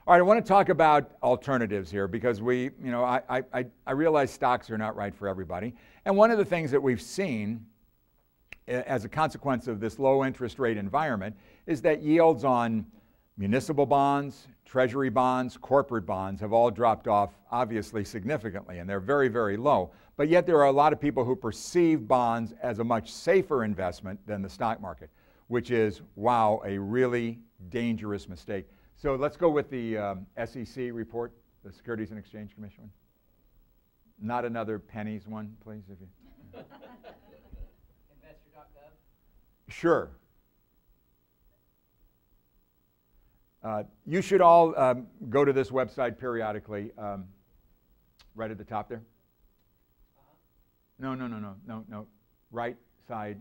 All right, I want to talk about alternatives here because I realize stocks are not right for everybody. And one of the things that we've seen as a consequence of this low interest rate environment is that yields on municipal bonds, treasury bonds, corporate bonds have all dropped off obviously significantly, and they're very, very low. But yet there are a lot of people who perceive bonds as a much safer investment than the stock market, which is, wow, a really dangerous mistake. So let's go with the SEC report, the Securities and Exchange Commission one. Not another pennies one, please. If you. Investor.gov? Sure. You should all go to this website periodically, right at the top there. No. Right side.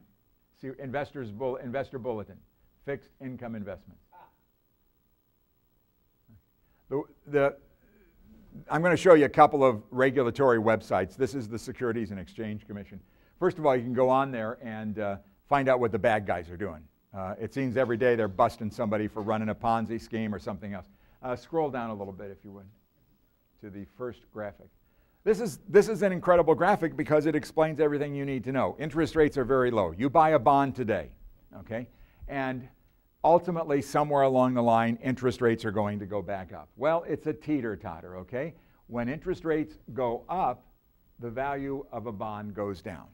See, Investor Bulletin, fixed income investments. I'm going to show you a couple of regulatory websites. This is the Securities and Exchange Commission. First of all, you can go on there and find out what the bad guys are doing. It seems every day they're busting somebody for running a Ponzi scheme or something else. Scroll down a little bit, if you would, to the first graphic. This is an incredible graphic because it explains everything you need to know. Interest rates are very low. You buy a bond today, okay? And ultimately, somewhere along the line, interest rates are going to go back up. Well, it's a teeter-totter, okay? When interest rates go up, the value of a bond goes down,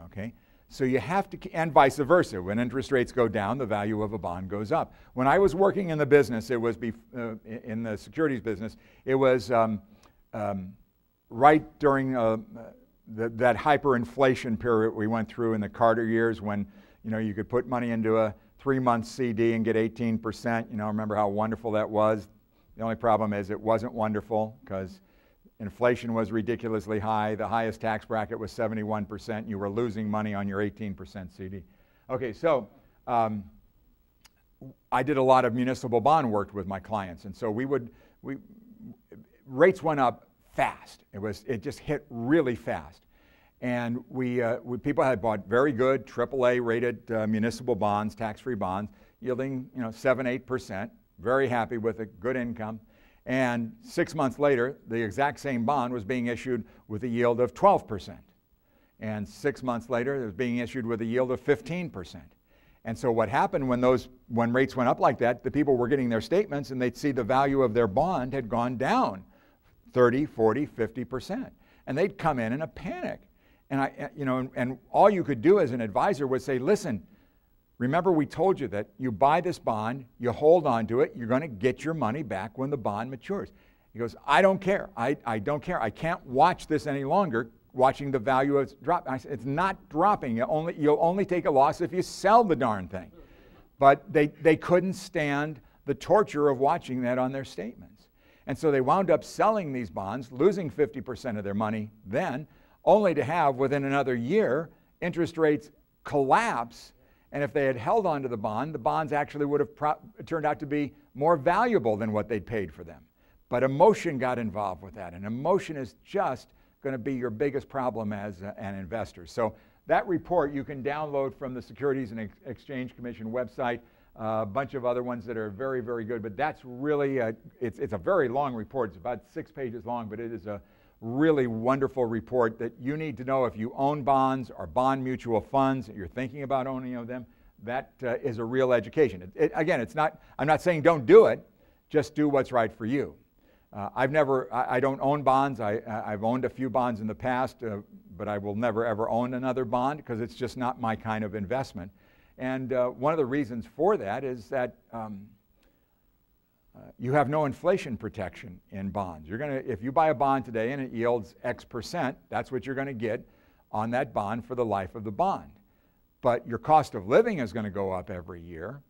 okay? So you have to, and vice versa. When interest rates go down, the value of a bond goes up. When I was working in the business, it was in the securities business, it was right during that hyperinflation period we went through in the Carter years when, you could put money into a 3-month CD and get 18%. Remember how wonderful that was? The only problem is it wasn't wonderful because inflation was ridiculously high. The highest tax bracket was 71%. You were losing money on your 18% CD. Okay, so I did a lot of municipal bond work with my clients, and so rates went up fast. It just hit really fast. And people had bought very good AAA rated municipal bonds, tax-free bonds, yielding 7-8%, very happy with it, good income. And 6 months later, the exact same bond was being issued with a yield of 12%. And 6 months later, it was being issued with a yield of 15%. And so what happened when rates went up like that, the people were getting their statements and they'd see the value of their bond had gone down 30, 40, 50%. And they'd come in a panic. And and all you could do as an advisor was say, listen, remember we told you that you buy this bond, you hold on to it, you're going to get your money back when the bond matures. He goes, I don't care. I don't care. I can't watch this any longer, watching the value of it drop. I said, it's not dropping. You'll only take a loss if you sell the darn thing. But they couldn't stand the torture of watching that on their statements. And so they wound up selling these bonds, losing 50% of their money then, only to have, within another year, interest rates collapse. And if they had held on to the bonds actually would have turned out to be more valuable than what they'd paid for them. But emotion got involved with that, and emotion is just going to be your biggest problem as an investor. So that report you can download from the Securities and Exchange Commission website, a bunch of other ones that are very, very good. But that's really, it's a very long report. It's about 6 pages long, but it is a really wonderful report that you need to know if you own bonds or bond mutual funds, you're thinking about owning them. That is a real education. Again, I'm not saying don't do it, just do what's right for you. I don't own bonds. I've owned a few bonds in the past, but I will never ever own another bond because it's just not my kind of investment. And one of the reasons for that is that you have no inflation protection in bonds. If you buy a bond today and it yields X%, that's what you're going to get on that bond for the life of the bond. But your cost of living is going to go up every year.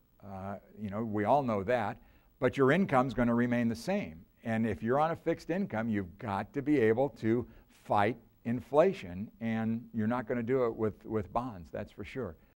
We all know that. But your income is going to remain the same. And if you're on a fixed income, you've got to be able to fight inflation, and you're not going to do it with bonds, that's for sure.